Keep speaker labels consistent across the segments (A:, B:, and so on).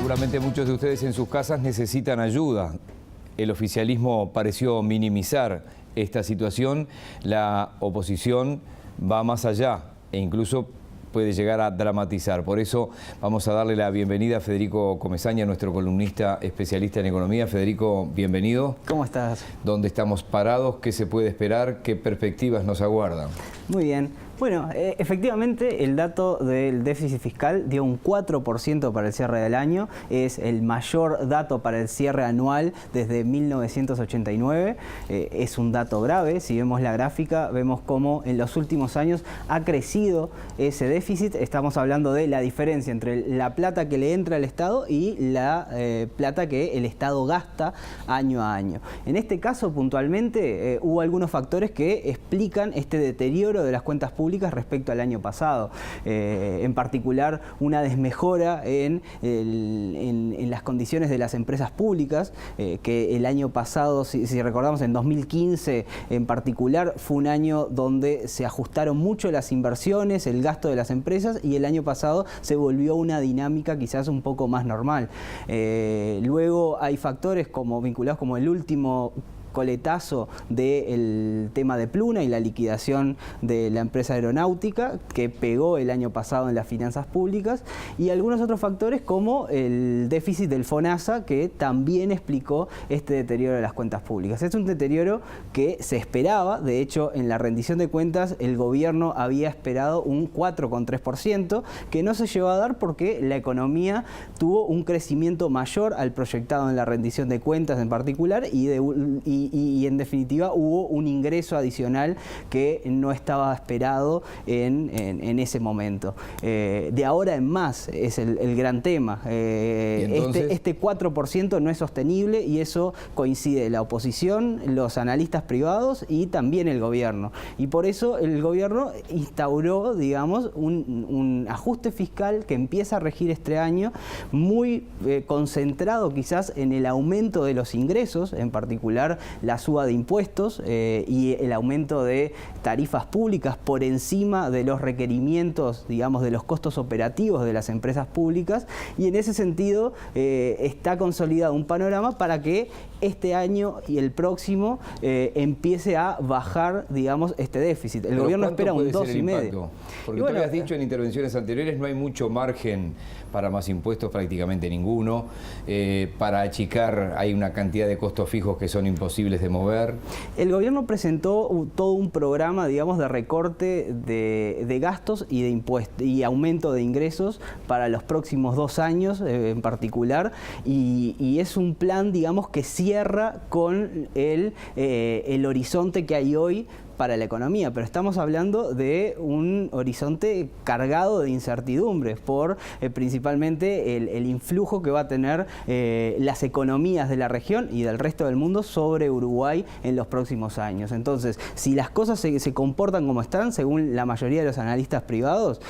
A: Seguramente muchos de ustedes en sus casas necesitan ayuda. El oficialismo pareció minimizar esta situación. La oposición va más allá e incluso puede llegar a dramatizar. Por eso vamos a darle la bienvenida a Federico Comesaña, nuestro columnista especialista en economía. Federico, bienvenido.
B: ¿Cómo estás?
A: ¿Dónde estamos parados? ¿Qué se puede esperar? ¿Qué perspectivas nos aguardan?
B: Muy bien. Bueno, efectivamente el dato del déficit fiscal dio un 4% para el cierre del año. Es el mayor dato para el cierre anual desde 1989. Es un dato grave. Si vemos la gráfica, vemos cómo en los últimos años ha crecido ese déficit. Estamos hablando de la diferencia entre la plata que le entra al Estado y la plata que el Estado gasta año a año. En este caso, puntualmente, hubo algunos factores que explican este deterioro de las cuentas públicas respecto al año pasado. En particular, una desmejora en las condiciones de las empresas públicas, que el año pasado, si recordamos, en 2015 en particular, fue un año donde se ajustaron mucho las inversiones, el gasto de las empresas, y el año pasado se volvió una dinámica quizás un poco más normal. Luego hay factores vinculados como el último coletazo del tema de Pluna y la liquidación de la empresa aeronáutica que pegó el año pasado en las finanzas públicas, y algunos otros factores como el déficit del FONASA, que también explicó este deterioro de las cuentas públicas. Es un deterioro que se esperaba. De hecho, en la rendición de cuentas el gobierno había esperado un 4,3%, que no se llegó a dar porque la economía tuvo un crecimiento mayor al proyectado en la rendición de cuentas en particular, y en definitiva hubo un ingreso adicional que no estaba esperado en ese momento. De ahora en más es el gran tema. Este 4% no es sostenible, y eso coincide la oposición, los analistas privados y también el gobierno. Y por eso el gobierno instauró, digamos, un ajuste fiscal que empieza a regir este año, muy concentrado quizás en el aumento de los ingresos, en particular la suba de impuestos y el aumento de tarifas públicas por encima de los requerimientos, digamos, de los costos operativos de las empresas públicas, y en ese sentido está consolidado un panorama para que este año y el próximo empiece a bajar, digamos, este déficit. El gobierno espera un 2,5%.
A: Porque tú habías dicho en intervenciones anteriores, no hay mucho margen para más impuestos, prácticamente ninguno. Para achicar hay una cantidad de costos fijos que son imposibles de mover. El
B: gobierno presentó todo un programa, digamos, de recorte de gastos y de impuestos y aumento de ingresos para los próximos 2 años en particular, y es un plan, digamos, que cierra con el horizonte que hay hoy para la economía, pero estamos hablando de un horizonte cargado de incertidumbres por principalmente el influjo que va a tener las economías de la región y del resto del mundo sobre Uruguay en los próximos años. Entonces, si las cosas se comportan como están, según la mayoría de los analistas privados,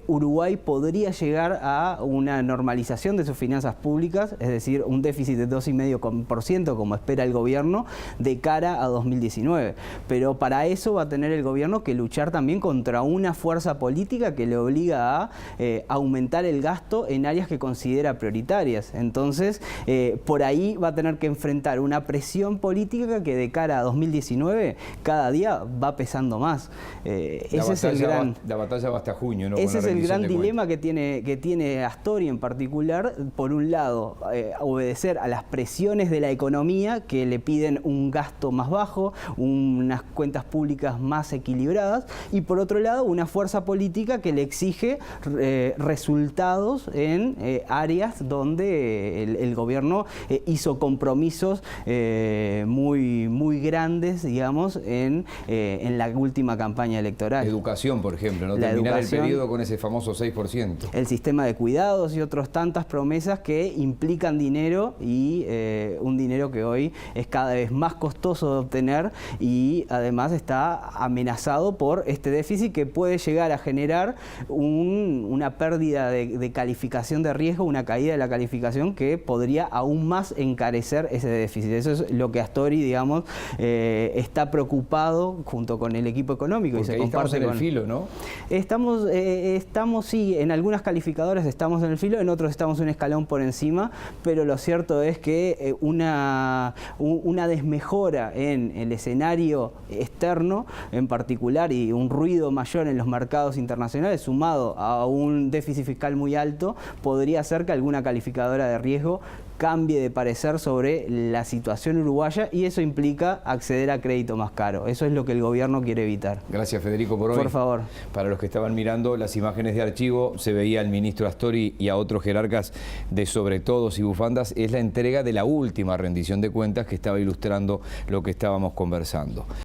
B: Uruguay podría llegar a una normalización de sus finanzas públicas, es decir, un déficit de 2,5% como espera el gobierno de cara a 2019. Pero para eso va a tener el gobierno que luchar también contra una fuerza política que le obliga a aumentar el gasto en áreas que considera prioritarias. Entonces, por ahí va a tener que enfrentar una presión política que de cara a 2019 cada día va pesando más.
A: La batalla va hasta junio, ¿no?
B: Ese es el gran dilema que tiene Astori en particular. Por un lado, obedecer a las presiones de la economía que le piden un gasto más bajo, unas cuentas públicas más equilibradas, y por otro lado una fuerza política que le exige resultados en áreas donde el gobierno hizo compromisos muy grandes, digamos, en la última campaña electoral.
A: Educación, por ejemplo, ¿no? Terminar el periodo con ese famoso 6%.
B: El sistema de cuidados y otras tantas promesas que implican dinero, y un dinero que hoy es cada vez más costoso de obtener, y además además está amenazado por este déficit que puede llegar a generar una pérdida de calificación de riesgo, una caída de la calificación que podría aún más encarecer ese déficit. Eso es lo que Astori, digamos, está preocupado junto con el equipo económico.
A: Porque
B: y se
A: ahí
B: comparte
A: estamos en el filo, ¿no?
B: Estamos, sí, en algunas calificadoras estamos en el filo, en otros estamos un escalón por encima, pero lo cierto es que una desmejora en el escenario externo en particular y un ruido mayor en los mercados internacionales sumado a un déficit fiscal muy alto podría hacer que alguna calificadora de riesgo cambie de parecer sobre la situación uruguaya y eso implica acceder a crédito más caro. Eso es lo que el gobierno quiere evitar.
A: Gracias, Federico, por hoy.
B: Por favor.
A: Para los que estaban mirando las imágenes de archivo, se veía al ministro Astori y a otros jerarcas de sobretodos y bufandas. Es la entrega de la última rendición de cuentas que estaba ilustrando lo que estábamos conversando.